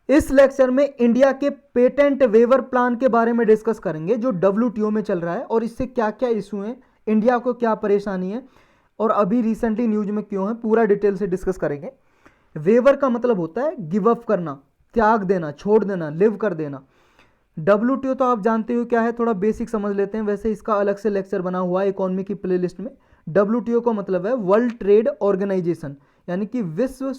इस लेक्चर में इंडिया के पेटेंट वेवर प्लान के बारे में डिस्कस करेंगे जो डब्ल्यूटीओ में चल रहा है और इससे क्या क्या इशू हैं, इंडिया को क्या परेशानी है और अभी रिसेंटली न्यूज में क्यों है, पूरा डिटेल से डिस्कस करेंगे। वेवर का मतलब होता है गिव अप करना, त्याग देना, छोड़ देना, लिव कर देना। डब्ल्यूटीओ तो आप जानते हो क्या है, थोड़ा बेसिक समझ लेते हैं, वैसे इसका अलग से लेक्चर बना हुआ है इकोनॉमी की प्लेलिस्ट में। डब्ल्यूटीओ का मतलब है वर्ल्ड ट्रेड ऑर्गेनाइजेशन, यानी कि विश्व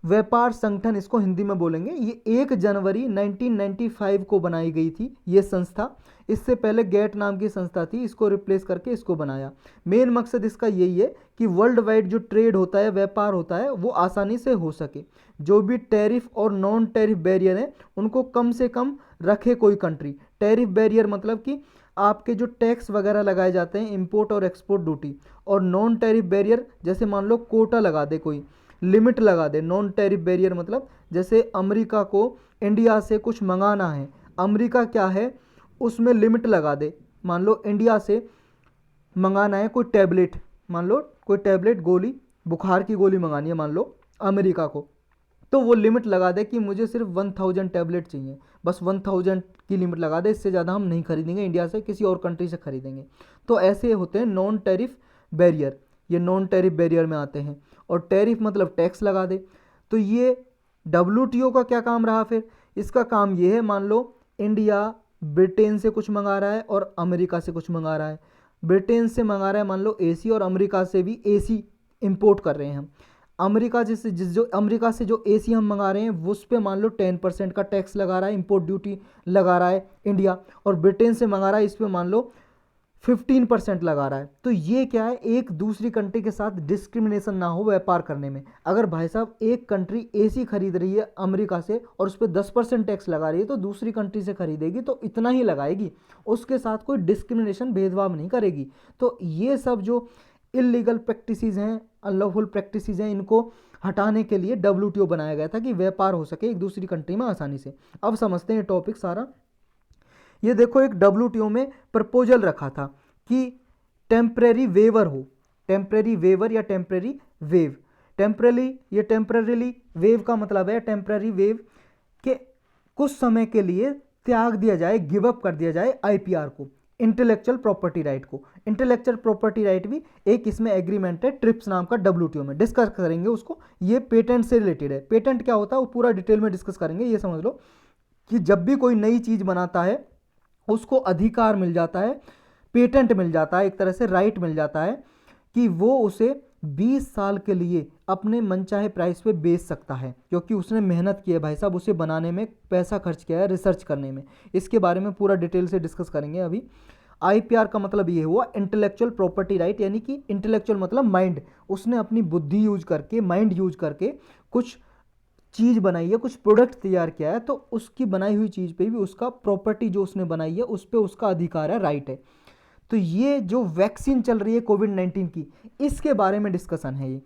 व्यापार संगठन इसको हिंदी में बोलेंगे। ये 1 जनवरी 1995 को बनाई गई थी ये संस्था। इससे पहले गेट नाम की संस्था थी, इसको रिप्लेस करके इसको बनाया। मेन मकसद इसका यही है कि वर्ल्ड वाइड जो ट्रेड होता है, व्यापार होता है, वो आसानी से हो सके। जो भी टैरिफ और नॉन टैरिफ बैरियर हैं उनको कम से कम रखे कोई कंट्री। टैरिफ बैरियर मतलब कि आपके जो टैक्स वगैरह लगाए जाते हैं, इंपोर्ट और एक्सपोर्ट ड्यूटी। और नॉन टैरिफ बैरियर जैसे मान लो कोटा लगा दे, कोई लिमिट लगा दे। नॉन टैरिफ बैरियर मतलब जैसे अमेरिका को इंडिया से कुछ मंगाना है, अमेरिका क्या है उसमें लिमिट लगा दे। मान लो इंडिया से मंगाना है कोई टैबलेट, मान लो कोई टैबलेट गोली, बुखार की गोली मंगानी है मान लो अमेरिका को, तो वो लिमिट लगा दे कि मुझे सिर्फ 1000 टैबलेट चाहिए, बस 1000 की लिमिट लगा दे, इससे ज़्यादा हम नहीं खरीदेंगे इंडिया से, किसी और कंट्री से खरीदेंगे। तो ऐसे होते हैं नॉन टैरिफ बैरियर, ये नॉन टैरिफ बैरियर में आते हैं। और टैरिफ मतलब टैक्स लगा दे। तो ये डब्ल्यूटीओ का क्या काम रहा फिर, इसका काम ये है, मान लो इंडिया ब्रिटेन से कुछ मंगा रहा है और अमेरिका से कुछ मंगा रहा है। ब्रिटेन से मंगा रहा है मान लो एसी, और अमेरिका से भी एसी इंपोर्ट कर रहे हैं हम। अमेरिका जो अमेरिका से जो एसी हम मंगा रहे हैं उस पे मान लो 10% का टैक्स लगा रहा है, इंपोर्ट ड्यूटी लगा रहा है इंडिया। और ब्रिटेन से मंगा रहा है, इस पे मान लो 15% लगा रहा है। तो ये क्या है, एक दूसरी कंट्री के साथ डिस्क्रिमिनेशन ना हो व्यापार करने में। अगर भाई साहब एक कंट्री एसी खरीद रही है अमेरिका से और उस पर 10% टैक्स लगा रही है, तो दूसरी कंट्री से खरीदेगी तो इतना ही लगाएगी, उसके साथ कोई डिस्क्रिमिनेशन भेदभाव नहीं करेगी। तो ये सब जो इलीगल प्रैक्टिसेस हैं, अनलॉफुल प्रैक्टिसेस हैं, इनको हटाने के लिए डब्ल्यूटीओ बनाया गया था कि व्यापार हो सके एक दूसरी कंट्री में आसानी से। अब समझते हैं टॉपिक सारा। ये देखो एक डब्ल्यूटीओ में प्रपोजल रखा था कि टेम्परेरी वेवर हो, टेम्परेरी वेवर या टेम्परेरी वेव। टेम्परेरी, ये टेम्परेरीली वेव का मतलब है टेम्परेरी वेव के कुछ समय के लिए त्याग दिया जाए, गिव अप कर दिया जाए आईपीआर को, इंटेलेक्चुअल प्रॉपर्टी राइट को। इंटेलेक्चुअल प्रॉपर्टी राइट भी एक इसमें एग्रीमेंट है ट्रिप्स नाम का, डब्ल्यूटीओ में डिस्कस करेंगे उसको। ये पेटेंट से रिलेटेड है। पेटेंट क्या होता है वो पूरा डिटेल में डिस्कस करेंगे। ये समझ लो कि जब भी कोई नई चीज़ बनाता है उसको अधिकार मिल जाता है, पेटेंट मिल जाता है, एक तरह से राइट मिल जाता है कि वो उसे 20 साल के लिए अपने मनचाहे प्राइस पे बेच सकता है, क्योंकि उसने मेहनत की है भाई साहब, उसे बनाने में पैसा खर्च किया है, रिसर्च करने में। इसके बारे में पूरा डिटेल से डिस्कस करेंगे अभी। आईपीआर का मतलब ये हुआ इंटेलेक्चुअल प्रॉपर्टी राइट, यानी कि इंटेलेक्चुअल मतलब माइंड, उसने अपनी बुद्धि यूज करके, माइंड यूज करके कुछ चीज़ बनाई है, कुछ प्रोडक्ट तैयार किया है, तो उसकी बनाई हुई चीज़ पे भी उसका प्रॉपर्टी जो उसने बनाई है उस पर उसका अधिकार है, राइट है। तो ये जो वैक्सीन चल रही है कोविड-19 की, इसके बारे में डिस्कशन है ये।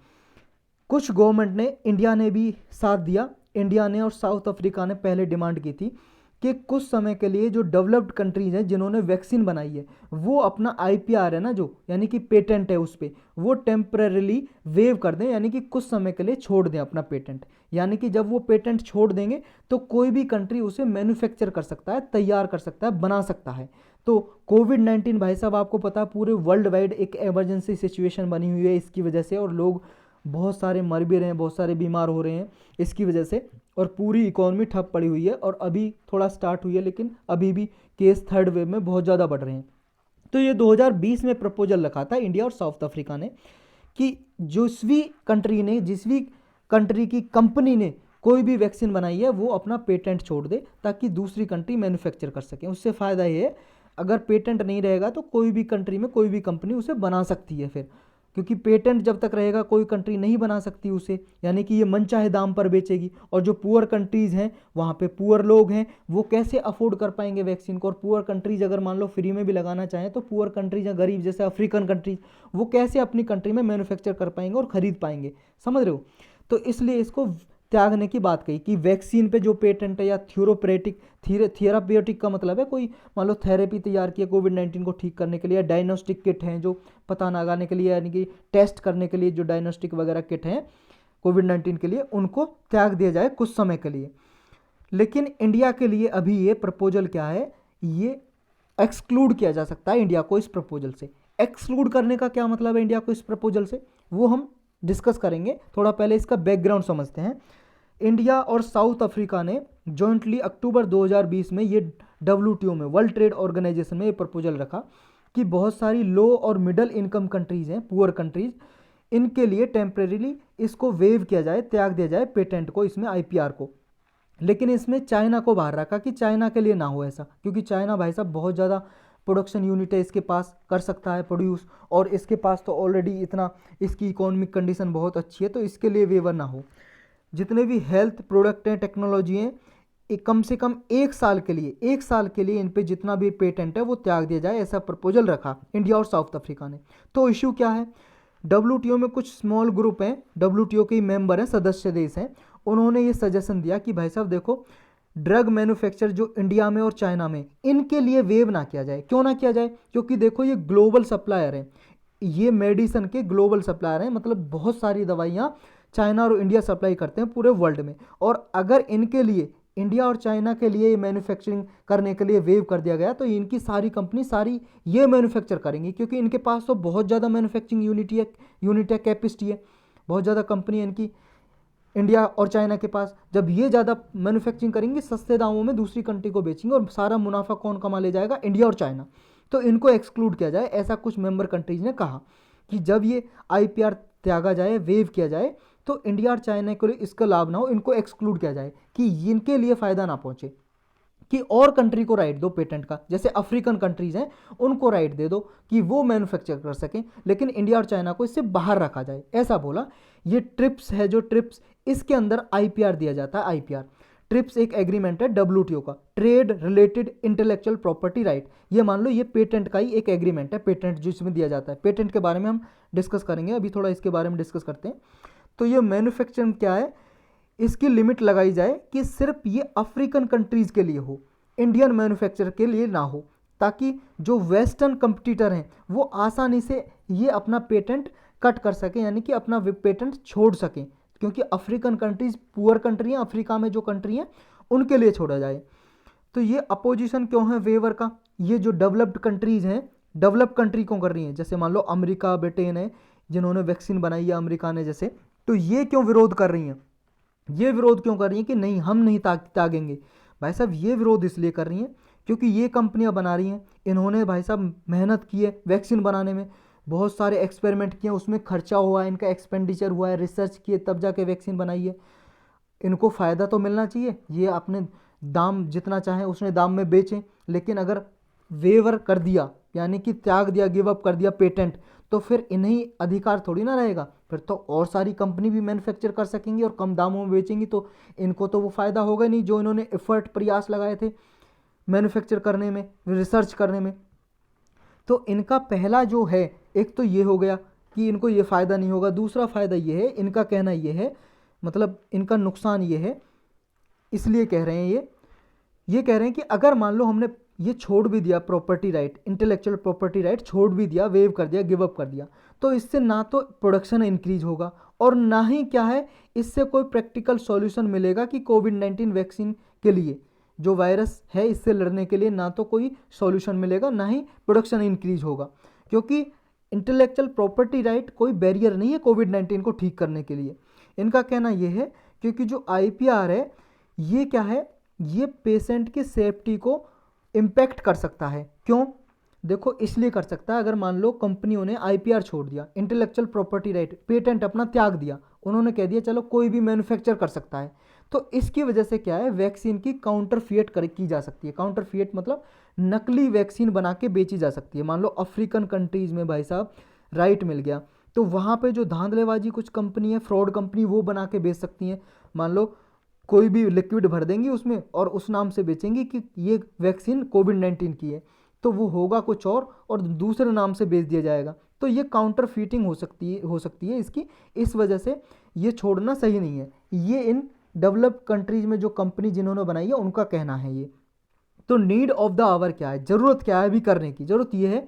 कुछ गवर्नमेंट ने, इंडिया ने भी साथ दिया। इंडिया ने और साउथ अफ्रीका ने पहले डिमांड की थी कि कुछ समय के लिए जो डेवलप्ड कंट्रीज हैं जिन्होंने वैक्सीन बनाई है, वो अपना आईपीआर है ना जो, यानी कि पेटेंट है उस पर, वो टेम्परेरीली वेव कर दें, यानी कि कुछ समय के लिए छोड़ दें अपना पेटेंट। यानी कि जब वो पेटेंट छोड़ देंगे तो कोई भी कंट्री उसे मैन्युफैक्चर कर सकता है, तैयार कर सकता है, बना सकता है। तो कोविड-19 भाई साहब आपको पता है पूरे वर्ल्ड वाइड एक इमरजेंसी सिचुएशन बनी हुई है इसकी वजह से, और लोग बहुत सारे मर भी रहे हैं, बहुत सारे बीमार हो रहे हैं इसकी वजह से, और पूरी इकोनॉमी ठप पड़ी हुई है। और अभी थोड़ा स्टार्ट हुई है लेकिन अभी भी केस थर्ड वेव में बहुत ज़्यादा बढ़ रहे हैं। तो ये 2020 में प्रपोजल रखा था इंडिया और साउथ अफ्रीका ने कि जिस भी कंट्री की कंपनी ने कोई भी वैक्सीन बनाई है वो अपना पेटेंट छोड़ दे, ताकि दूसरी कंट्री मैन्युफैक्चर कर सके। उससे फ़ायदा ये है, अगर पेटेंट नहीं रहेगा तो कोई भी कंट्री में कोई भी कंपनी उसे बना सकती है फिर, क्योंकि पेटेंट जब तक रहेगा कोई कंट्री नहीं बना सकती उसे, यानी कि ये मनचाहे दाम पर बेचेगी। और जो पुअर कंट्रीज़ हैं, वहाँ पे पुअर लोग हैं, वो कैसे अफोर्ड कर पाएंगे वैक्सीन को। और पुअर कंट्रीज़ अगर मान लो फ्री में भी लगाना चाहें तो पुअर कंट्रीज या गरीब जैसे अफ्रीकन कंट्रीज, वो कैसे अपनी कंट्री में मैन्युफैक्चर कर पाएंगे और ख़रीद पाएंगे, समझ रहे हो। तो इसलिए इसको त्यागने की बात कही कि वैक्सीन पे जो पेटेंट है, या थेराप्यूटिक का मतलब है कोई मान लो थेरेपी तैयार की है कोविड-19 को ठीक करने के लिए, डायग्नोस्टिक किट हैं जो पता लगाने के लिए, यानी कि टेस्ट करने के लिए जो डायग्नोस्टिक वगैरह किट हैं कोविड-19 के लिए, उनको त्याग दिया जाए कुछ समय के लिए। लेकिन इंडिया के लिए अभी ये प्रपोजल क्या है, ये एक्सक्लूड किया जा सकता है इंडिया को इस प्रपोजल से। एक्सक्लूड करने का क्या मतलब है इंडिया को इस प्रपोजल से, वो हम डिस्कस करेंगे। थोड़ा पहले इसका बैकग्राउंड समझते हैं। इंडिया और साउथ अफ्रीका ने जॉइंटली अक्टूबर 2020 में ये WTO में, वर्ल्ड ट्रेड ऑर्गेनाइजेशन में ये प्रपोजल रखा कि बहुत सारी लो और मिडिल इनकम कंट्रीज़ हैं, पुअर कंट्रीज़, इनके लिए टेम्परेरीली इसको वेव किया जाए, त्याग दिया जाए पेटेंट को, इसमें IPR को। लेकिन इसमें चाइना को बाहर रखा कि चाइना के लिए ना हो ऐसा, क्योंकि चाइना भाई साहब बहुत ज़्यादा प्रोडक्शन यूनिट है इसके पास, कर सकता है प्रोड्यूस, और इसके पास तो ऑलरेडी इतना, इसकी इकोनॉमिक कंडीशन बहुत अच्छी है, तो इसके लिए वेवर ना हो। जितने भी हेल्थ प्रोडक्ट हैं, टेक्नोलॉजी हैं, कम से कम 1 साल के लिए, 1 साल के लिए इन पे जितना भी पेटेंट है वो त्याग दिया जाए, ऐसा प्रपोजल रखा इंडिया और साउथ अफ्रीका ने। तो इशू क्या है, WTO में कुछ स्मॉल ग्रुप हैं, WTO के मेंबर हैं, सदस्य देश हैं, उन्होंने ये सजेशन दिया कि भाई साहब देखो, ड्रग मैन्युफैक्चर जो इंडिया में और चाइना में, इनके लिए वेव ना किया जाए। क्यों ना किया जाए, क्योंकि देखो ये ग्लोबल सप्लायर हैं, ये मेडिसिन के ग्लोबल सप्लायर हैं, मतलब बहुत सारी दवाइयाँ चाइना और इंडिया सप्लाई करते हैं पूरे वर्ल्ड में। और अगर इनके लिए, इंडिया और चाइना के लिए ये मैन्युफैक्चरिंग करने के लिए वेव कर दिया गया, तो इनकी सारी कंपनी सारी ये मैन्युफैक्चर करेंगी, क्योंकि इनके पास तो बहुत ज़्यादा मैन्युफैक्चरिंग यूनिट है, कैपेसिटी है, बहुत ज़्यादा कंपनी है इनकी इंडिया और चाइना के पास। जब ये ज़्यादा मैन्युफैक्चरिंग करेंगे, सस्ते दामों में दूसरी कंट्री को बेचेंगे, और सारा मुनाफा कौन कमा ले जाएगा, इंडिया और चाइना। तो इनको एक्सक्लूड किया जाए, ऐसा कुछ मेंबर कंट्रीज ने कहा कि जब ये IPR त्यागा जाए, वेव किया जाए, तो इंडिया और चाइना को इसका लाभ ना हो, इनको एक्सक्लूड किया जाए कि इनके लिए फ़ायदा ना पहुंचे, कि और कंट्री को राइट दो पेटेंट का, जैसे अफ्रीकन कंट्रीज़ हैं उनको राइट दे दो कि वो मैन्युफैक्चर कर सकें, लेकिन इंडिया और चाइना को इससे बाहर रखा जाए, ऐसा बोला। ये ट्रिप्स है, जो ट्रिप्स, इसके अंदर IPR दिया जाता है। IPR ट्रिप्स एक एग्रीमेंट है WTO का, trade related intellectual property right. ये मान लो ये पेटेंट का ही एक एग्रीमेंट है, पेटेंट जिसमें दिया जाता है। पेटेंट के बारे में हम डिस्कस करेंगे, अभी थोड़ा इसके बारे में डिस्कस करते हैं। तो ये मैन्युफैक्चरिंग क्या है, इसकी लिमिट लगाई जाए कि सिर्फ ये अफ्रीकन कंट्रीज़ के लिए हो, इंडियन मैन्युफैक्चर के लिए ना हो, ताकि जो वेस्टर्न कंपटीटर हैं वो आसानी से ये अपना पेटेंट कट कर सकें, यानी कि अपना पेटेंट छोड़ सकें, क्योंकि अफ्रीकन कंट्रीज़ पुअर कंट्री हैं, अफ्रीका में जो कंट्री हैं उनके लिए छोड़ा जाए। तो ये अपोजिशन क्यों है वेवर का, ये जो डेवलप्ड कंट्रीज़ हैं, डेवलप कंट्री क्यों कर रही हैं, जैसे मान लो अमेरिका, ब्रिटेन है, जिन्होंने वैक्सीन बनाई है अमेरिका ने जैसे, तो ये क्यों विरोध कर रही हैं, ये विरोध क्यों कर रही हैं कि नहीं हम नहीं त्यागेंगे। भाई साहब ये विरोध इसलिए कर रही हैं क्योंकि ये कंपनियां बना रही हैं, इन्होंने भाई साहब मेहनत की है वैक्सीन बनाने में, बहुत सारे एक्सपेरिमेंट किए, उसमें खर्चा हुआ है, इनका एक्सपेंडिचर हुआ है, रिसर्च किए, तब जाके वैक्सीन बनाई है। इनको फ़ायदा तो मिलना चाहिए, ये अपने दाम जितना चाहें उसने दाम में बेचें, लेकिन अगर वेवर कर दिया, यानी कि त्याग दिया, गिव अप कर दिया पेटेंट, तो फिर इन्हीं अधिकार थोड़ी ना रहेगा, फिर तो और सारी कंपनी भी मैन्युफैक्चर कर सकेंगी और कम दामों में बेचेंगी, तो इनको तो वो फ़ायदा होगा नहीं जो इन्होंने एफर्ट, प्रयास लगाए थे मैन्युफैक्चर करने में, रिसर्च करने में। तो इनका पहला जो है, एक तो ये हो गया कि इनको ये फ़ायदा नहीं होगा, दूसरा फ़ायदा ये है, इनका कहना ये है, मतलब इनका नुकसान ये है, इसलिए कह रहे हैं ये कह रहे हैं कि अगर मान लो हमने ये छोड़ भी दिया property right, intellectual property right छोड़ भी दिया, वेव कर दिया, गिव अप कर दिया, तो इससे ना तो प्रोडक्शन इंक्रीज होगा और ना ही क्या है, इससे कोई प्रैक्टिकल सॉल्यूशन मिलेगा कि कोविड-19 वैक्सीन के लिए, जो वायरस है इससे लड़ने के लिए ना तो कोई सॉल्यूशन मिलेगा, ना ही प्रोडक्शन इंक्रीज होगा, क्योंकि इंटेलेक्चुअल प्रॉपर्टी राइट कोई बैरियर नहीं है कोविड-19 को ठीक करने के लिए। इनका कहना यह है क्योंकि जो IPR है ये क्या है, ये पेशेंट की सेफ्टी को इम्पैक्ट कर सकता है। क्यों, देखो इसलिए कर सकता है, अगर मान लो कंपनियों ने IPR छोड़ दिया, इंटेलेक्चुअल प्रॉपर्टी राइट, पेटेंट अपना त्याग दिया, उन्होंने कह दिया चलो कोई भी मैन्युफैक्चर कर सकता है, तो इसकी वजह से क्या है, वैक्सीन की काउंटरफिएट की जा सकती है। काउंटरफिएट मतलब नकली वैक्सीन बना के बेची जा सकती है। मान लो अफ्रीकन कंट्रीज़ में भाई साहब राइट मिल गया, तो वहाँ पे जो धांधलेबाजी कुछ कंपनी है, फ्रॉड कंपनी, वो बना के बेच सकती हैं। मान लो कोई भी लिक्विड भर देंगी उसमें और उस नाम से बेचेंगी कि ये वैक्सीन कोविड-19 की है, तो वो होगा कुछ और दूसरे नाम से बेच दिया जाएगा, तो ये काउंटरफीटिंग हो सकती है इसकी। इस वजह से ये छोड़ना सही नहीं है, ये इन डेवलप कंट्रीज़ में जो कंपनी जिन्होंने बनाई है उनका कहना है ये। तो नीड ऑफ द आवर क्या है, ज़रूरत क्या है अभी करने की, ज़रूरत ये है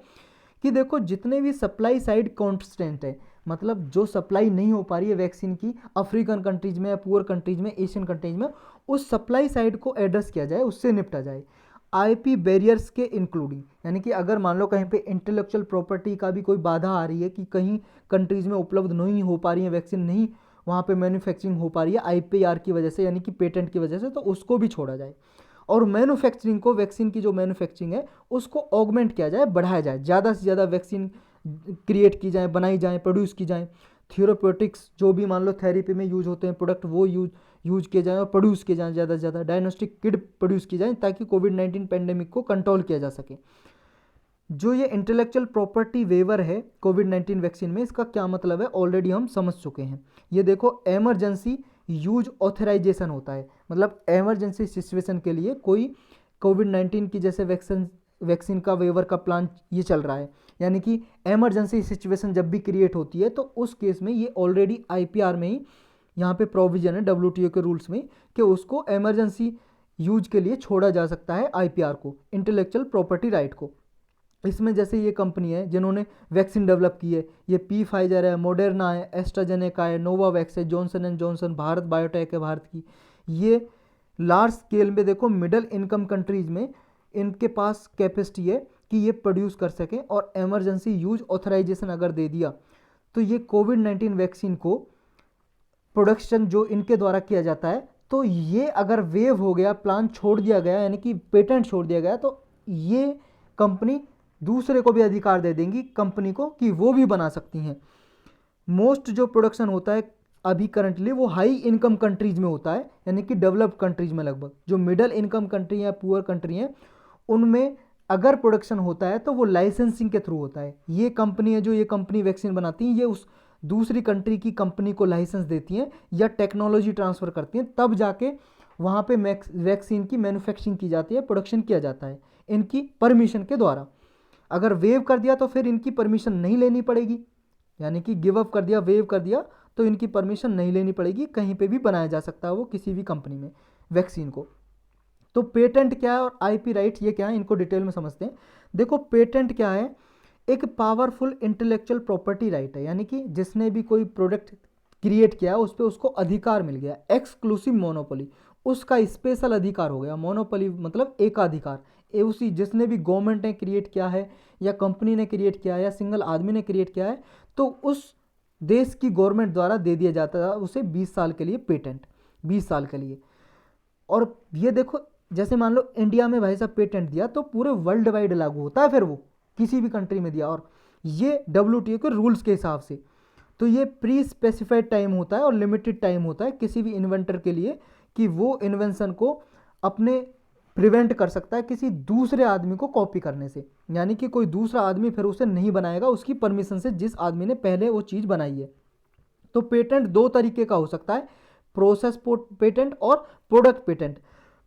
कि देखो जितने भी सप्लाई साइड कॉन्स्टेंट है, मतलब जो सप्लाई नहीं हो पा रही है वैक्सीन की अफ्रीकन कंट्रीज में या पुअर कंट्रीज में, एशियन कंट्रीज में, उस सप्लाई साइड को एड्रेस किया जाए, उससे निपटा जाए। आईपी बैरियर्स के इंक्लूडिंग, यानी कि अगर मान लो कहीं पे इंटेलेक्चुअल प्रॉपर्टी का भी कोई बाधा आ रही है कि कहीं कंट्रीज में उपलब्ध नहीं हो पा रही है वैक्सीन, नहीं वहाँ पे मैन्युफैक्चरिंग हो पा रही है आईपीआर की वजह से, यानी कि पेटेंट की वजह से, तो उसको भी छोड़ा जाए। और मैन्युफैक्चरिंग को, वैक्सीन की जो मैन्युफैक्चरिंग है उसको ऑगमेंट किया जाए, बढ़ाया जाए, ज़्यादा से ज़्यादा वैक्सीन क्रिएट की जाए, बनाई जाए, प्रोड्यूस की जाए। थेराप्यूटिक्स जो भी मान लो थेरेपी में यूज होते हैं प्रोडक्ट, वो यूज किए जाएँ और प्रोड्यूस किए जाएँ ज़्यादा से ज़्यादा। डायग्नोस्टिक किट प्रोड्यूस की जाए ताकि कोविड-19 पेंडेमिक को कंट्रोल किया जा सके। जो ये इंटेलेक्चुअल प्रॉपर्टी वेवर है कोविड-19 वैक्सीन में, इसका क्या मतलब है ऑलरेडी हम समझ चुके हैं। ये देखो, एमरजेंसी यूज ऑथराइजेशन होता है, मतलब एमरजेंसी सिचुएशन के लिए कोई कोविड-19 की जैसे वैक्सीन का वेवर का प्लान ये चल रहा है, यानी कि एमरजेंसी सिचुएशन जब भी क्रिएट होती है तो उस केस में ये ऑलरेडी आईपीआर में ही यहाँ पे प्रोविजन है डब्ल्यूटीओ के रूल्स में कि उसको एमरजेंसी यूज के लिए छोड़ा जा सकता है आईपीआर को, इंटेलेक्चुअल प्रॉपर्टी राइट को। इसमें जैसे ये कंपनी है जिन्होंने वैक्सीन डेवलप की है, ये फाइजर है, मोडर्ना है, एस्ट्राजेनेका है, नोवावैक्स है, Johnson and Johnson, Bharat biotech है भारत की। ये लार्ज स्केल में देखो मिडिल इनकम कंट्रीज में इनके पास कैपेसिटी है कि ये प्रोड्यूस कर सकें, और एमरजेंसी यूज ऑथराइजेशन अगर दे दिया तो ये कोविड-19 वैक्सीन को प्रोडक्शन जो इनके द्वारा किया जाता है, तो ये अगर वेव हो गया, प्लान छोड़ दिया गया, यानी कि पेटेंट छोड़ दिया गया, तो ये कंपनी दूसरे को भी अधिकार दे देंगी कंपनी को कि वो भी बना सकती हैं। मोस्ट जो प्रोडक्शन होता है अभी करंटली वो हाई इनकम कंट्रीज में होता है, यानी कि डेवलप्ड कंट्रीज में। लगभग जो मिडिल इनकम कंट्री या पुअर कंट्री हैं उनमें अगर प्रोडक्शन होता है तो वो लाइसेंसिंग के थ्रू होता है। ये कंपनी है, जो ये कंपनी वैक्सीन बनाती हैं, ये उस दूसरी कंट्री की कंपनी को लाइसेंस देती हैं या टेक्नोलॉजी ट्रांसफ़र करती हैं, तब जाके वहाँ पे वैक्सीन की मैन्युफैक्चरिंग की जाती है, प्रोडक्शन किया जाता है इनकी परमिशन के द्वारा। अगर वेव कर दिया तो फिर इनकी परमिशन नहीं लेनी पड़ेगी, यानी कि गिव अप कर दिया, वेव कर दिया, तो इनकी परमिशन नहीं लेनी पड़ेगी, कहीं पे भी बनाया जा सकता है वो किसी भी कंपनी में वैक्सीन को। तो पेटेंट क्या है और आईपी राइट ये क्या है, इनको डिटेल में समझते हैं। देखो, पेटेंट क्या है, एक पावरफुल इंटेलेक्चुअल प्रॉपर्टी राइट है, यानी कि जिसने भी कोई प्रोडक्ट क्रिएट किया उस पर उसको अधिकार मिल गया, एक्सक्लूसिव मोनोपोली, उसका स्पेशल अधिकार हो गया। मोनोपोली मतलब एकाधिकार, उसी जिसने भी गवर्नमेंट ने क्रिएट किया है या कंपनी ने क्रिएट किया है या सिंगल आदमी ने क्रिएट किया है, तो उस देश की गवर्नमेंट द्वारा दे दिया जाता है उसे 20 साल के लिए पेटेंट, 20 साल के लिए। और ये देखो, जैसे मान लो इंडिया में भाई साहब पेटेंट दिया तो पूरे वर्ल्ड वाइड लागू होता है, फिर वो किसी भी कंट्री में दिया, और ये डब्ल्यूटीओ के रूल्स के हिसाब से। तो ये प्री स्पेसिफाइड टाइम होता है और लिमिटेड टाइम होता है किसी भी इन्वेंटर के लिए कि वो इन्वेंशन को अपने प्रिवेंट कर सकता है किसी दूसरे आदमी को कॉपी करने से, यानी कि कोई दूसरा आदमी फिर उसे नहीं बनाएगा उसकी परमिशन से जिस आदमी ने पहले वो चीज़ बनाई है। तो पेटेंट दो तरीके का हो सकता है, प्रोसेस पेटेंट और प्रोडक्ट पेटेंट।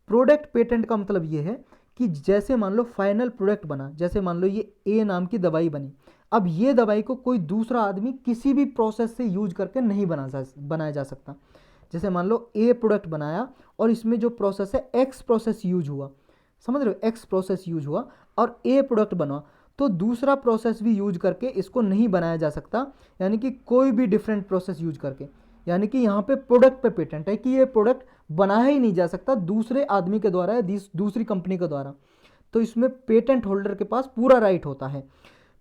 प्रोडक्ट पेटेंट का मतलब ये है कि जैसे मान लो फाइनल प्रोडक्ट बना, जैसे मान लो ये ए नाम की दवाई बनी, अब ये दवाई को कोई दूसरा आदमी किसी भी प्रोसेस से यूज करके नहीं बनाया जा सकता। जैसे मान लो ए प्रोडक्ट बनाया और इसमें जो प्रोसेस है एक्स प्रोसेस यूज हुआ, समझ रहे हो, एक्स प्रोसेस यूज हुआ और ए प्रोडक्ट बना, तो दूसरा प्रोसेस भी यूज करके इसको नहीं बनाया जा सकता, यानी कि कोई भी डिफरेंट प्रोसेस यूज करके। यानी कि यहाँ पे प्रोडक्ट पे पेटेंट है कि ये प्रोडक्ट बनाया ही नहीं जा सकता दूसरे आदमी के द्वारा या दूसरी कंपनी के द्वारा, तो इसमें पेटेंट होल्डर के पास पूरा राइट होता है।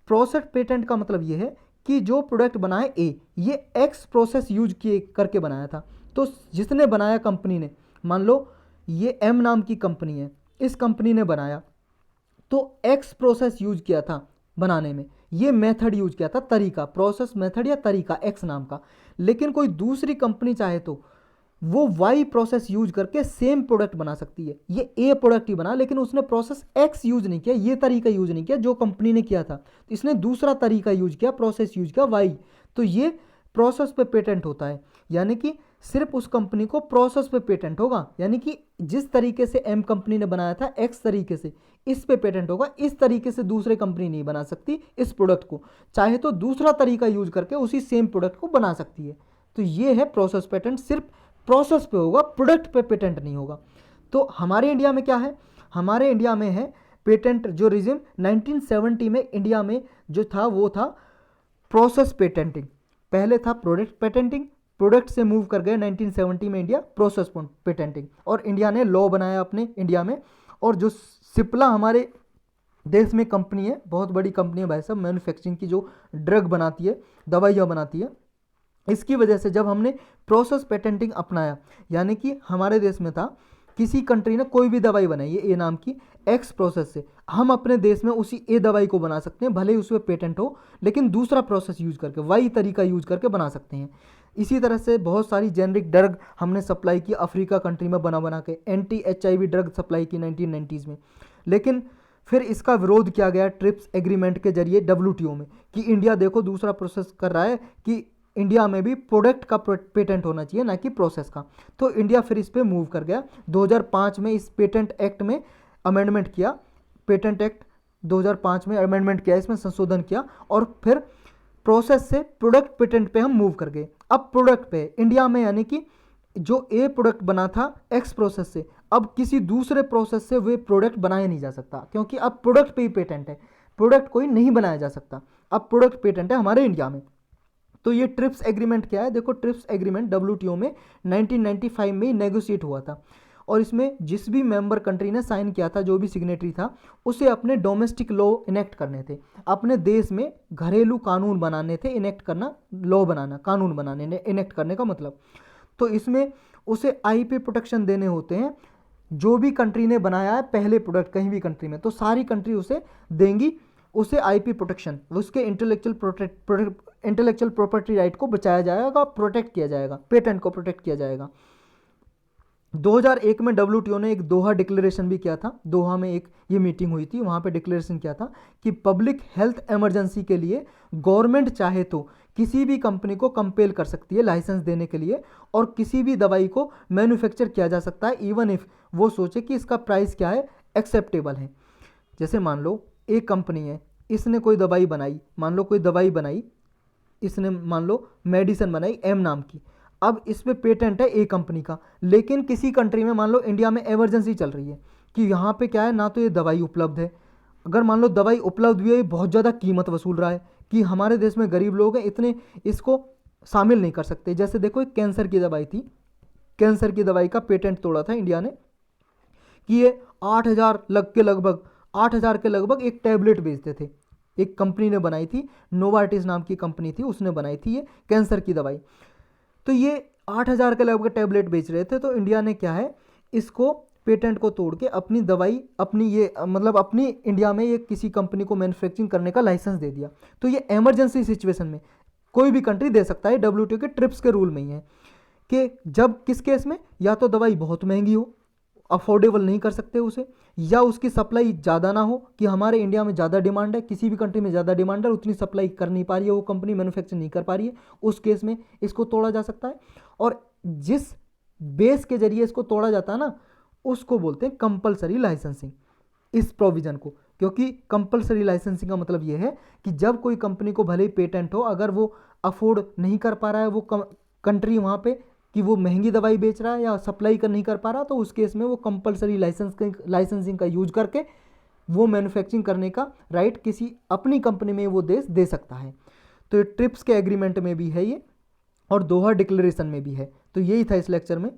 प्रोसेस पेटेंट का मतलब ये है कि जो प्रोडक्ट बनाए ए, ये एक्स प्रोसेस यूज किए करके बनाया था, तो जिसने बनाया कंपनी ने, मान लो ये एम नाम की कंपनी है, इस कंपनी ने बनाया तो एक्स प्रोसेस यूज किया था बनाने में, ये मेथड यूज किया था, तरीका, प्रोसेस मेथड या तरीका एक्स नाम का। लेकिन कोई दूसरी कंपनी चाहे तो वो वाई प्रोसेस यूज करके सेम प्रोडक्ट बना सकती है। ये ए प्रोडक्ट ही बना लेकिन उसने प्रोसेस एक्स यूज नहीं किया, ये तरीका यूज नहीं किया जो कंपनी ने किया था, तो इसने दूसरा तरीका यूज किया, प्रोसेस यूज किया वाई, तो ये प्रोसेस पे पेटेंट होता है। यानी कि सिर्फ उस कंपनी को प्रोसेस पे पेटेंट होगा, यानी कि जिस तरीके से एम कंपनी ने बनाया था एक्स तरीके से, इस पे पेटेंट होगा। इस तरीके से दूसरे कंपनी नहीं बना सकती इस प्रोडक्ट को, चाहे तो दूसरा तरीका यूज करके उसी सेम प्रोडक्ट को बना सकती है। तो ये है प्रोसेस पेटेंट, सिर्फ प्रोसेस पे होगा, प्रोडक्ट पे पेटेंट नहीं होगा। तो हमारे इंडिया में क्या है, हमारे इंडिया में है पेटेंट जो रिजिम 1970 में इंडिया में जो था वो था प्रोसेस पेटेंटिंग। पहले था प्रोडक्ट पेटेंटिंग, प्रोडक्ट से मूव कर गए 1970 में इंडिया प्रोसेस पेटेंटिंग, और इंडिया ने लॉ बनाया अपने इंडिया में। और जो सिप्ला हमारे देश में कंपनी है, बहुत बड़ी कंपनी है भाई साहब, मैन्युफैक्चरिंग की, जो ड्रग बनाती है, दवाइयाँ बनाती है, इसकी वजह से जब हमने प्रोसेस पेटेंटिंग अपनाया, यानी कि हमारे देश में था किसी कंट्री ने कोई भी दवाई बनाई है ए नाम की, एक्स प्रोसेस से, हम अपने देश में उसी ए दवाई को बना सकते हैं, भले ही उसमें पेटेंट हो, लेकिन दूसरा प्रोसेस यूज करके, वाई तरीका यूज करके बना सकते हैं। इसी तरह से बहुत सारी जेनरिक ड्रग हमने सप्लाई की अफ्रीका कंट्री में बना बना के, एंटी HIV ड्रग सप्लाई की 1990s में। लेकिन फिर इसका विरोध किया गया ट्रिप्स एग्रीमेंट के जरिए WTO में, कि इंडिया देखो दूसरा प्रोसेस कर रहा है, कि इंडिया में भी प्रोडक्ट का पेटेंट होना चाहिए, ना कि प्रोसेस का। तो इंडिया फिर इस पे मूव कर गया। 2005 में इस पेटेंट एक्ट में अमेंडमेंट किया, पेटेंट एक्ट 2005 में अमेंडमेंट किया, इसमें संशोधन किया, और फिर प्रोसेस से प्रोडक्ट पेटेंट पे हम मूव कर गए। अब प्रोडक्ट पे इंडिया में, यानी कि जो ए प्रोडक्ट बना था एक्स प्रोसेस से, अब किसी दूसरे प्रोसेस से वे प्रोडक्ट बनाया नहीं जा सकता, क्योंकि अब प्रोडक्ट पे ही पेटेंट है, प्रोडक्ट कोई नहीं बनाया जा सकता, अब प्रोडक्ट पेटेंट है हमारे इंडिया में। तो ये ट्रिप्स एग्रीमेंट क्या है, देखो ट्रिप्स एग्रीमेंट WTO में 1995 में नेगोशिएट हुआ था, और इसमें जिस भी मेंबर कंट्री ने साइन किया था, जो भी सिग्नेटरी था, उसे अपने डोमेस्टिक लॉ इनेक्ट करने थे, अपने देश में घरेलू कानून बनाने थे, इनेक्ट करना, लॉ बनाना, कानून बनाने, इनेक्ट करने का मतलब। तो इसमें उसे IP प्रोटेक्शन देने होते हैं, जो भी कंट्री ने बनाया है पहले प्रोडक्ट कहीं भी कंट्री में, तो सारी कंट्री उसे देंगी, उसे IP प्रोटेक्शन, उसके इंटेलेक्चुअल प्रॉपर्टी राइट को बचाया जाएगा, प्रोटेक्ट किया जाएगा, पेटेंट को प्रोटेक्ट किया जाएगा। 2001 में WTO ने एक दोहा डिक्लेरेशन भी किया था, दोहा में एक ये मीटिंग हुई थी, वहाँ पे डिक्लेरेशन किया था कि पब्लिक हेल्थ इमरजेंसी के लिए गवर्नमेंट चाहे तो किसी भी कंपनी को कंपेल कर सकती है लाइसेंस देने के लिए, और किसी भी दवाई को मैन्युफैक्चर किया जा सकता है, इवन इफ वो सोचे कि इसका प्राइस क्या है, एक्सेप्टेबल है। जैसे मान लो एक कंपनी है, इसने कोई दवाई बनाई, मान लो कोई दवाई बनाई, इसने मान लो मेडिसिन बनाई M नाम की, अब इस पे पेटेंट है ए कंपनी का, लेकिन किसी कंट्री में, मान लो इंडिया में इमरजेंसी चल रही है, कि यहाँ पे क्या है, ना तो ये दवाई उपलब्ध है, अगर मान लो दवाई उपलब्ध भी है, बहुत ज़्यादा कीमत वसूल रहा है, कि हमारे देश में गरीब लोग हैं, इतने इसको शामिल नहीं कर सकते। जैसे देखो एक कैंसर की दवाई थी, कैंसर की दवाई का पेटेंट तोड़ा था इंडिया ने, कि ये 8,000 के लगभग एक टैबलेट बेचते थे, एक कंपनी ने बनाई थी, नोवार्टिस नाम की कंपनी थी, उसने बनाई थी ये कैंसर की दवाई। तो ये 8,000 के लगभग टैबलेट बेच रहे थे, तो इंडिया ने क्या है, इसको पेटेंट को तोड़ के अपनी दवाई, अपनी ये मतलब अपनी इंडिया में ये किसी कंपनी को मैन्युफैक्चरिंग करने का लाइसेंस दे दिया। तो ये इमरजेंसी सिचुएशन में कोई भी कंट्री दे सकता है, WTO के ट्रिप्स के रूल में ही है, कि जब किस केस में, या तो दवाई बहुत महंगी हो, अफोर्डेबल नहीं कर सकते उसे, या उसकी सप्लाई ज़्यादा ना हो, कि हमारे इंडिया में ज़्यादा डिमांड है, किसी भी कंट्री में ज़्यादा डिमांड है, उतनी सप्लाई कर नहीं पा रही है वो कंपनी, मैन्युफैक्चर नहीं कर पा रही है, उस केस में इसको तोड़ा जा सकता है। और जिस बेस के जरिए इसको तोड़ा जाता है ना, उसको बोलते हैं कंपलसरी लाइसेंसिंग, इस प्रोविजन को। क्योंकि कंपलसरी लाइसेंसिंग का मतलब ये है कि जब कोई कंपनी को भले ही पेटेंट हो, अगर वो अफोर्ड नहीं कर पा रहा है वो कंट्री वहाँ पे, कि वो महंगी दवाई बेच रहा है या सप्लाई कर नहीं कर पा रहा, तो उस केस में वो कंपलसरी लाइसेंसिंग का यूज करके वो मैन्युफैक्चरिंग करने का राइट किसी अपनी कंपनी में वो देश दे सकता है। तो ये ट्रिप्स के एग्रीमेंट में भी है ये, और दोहा डिक्लेरेशन में भी है। तो यही था इस लेक्चर में।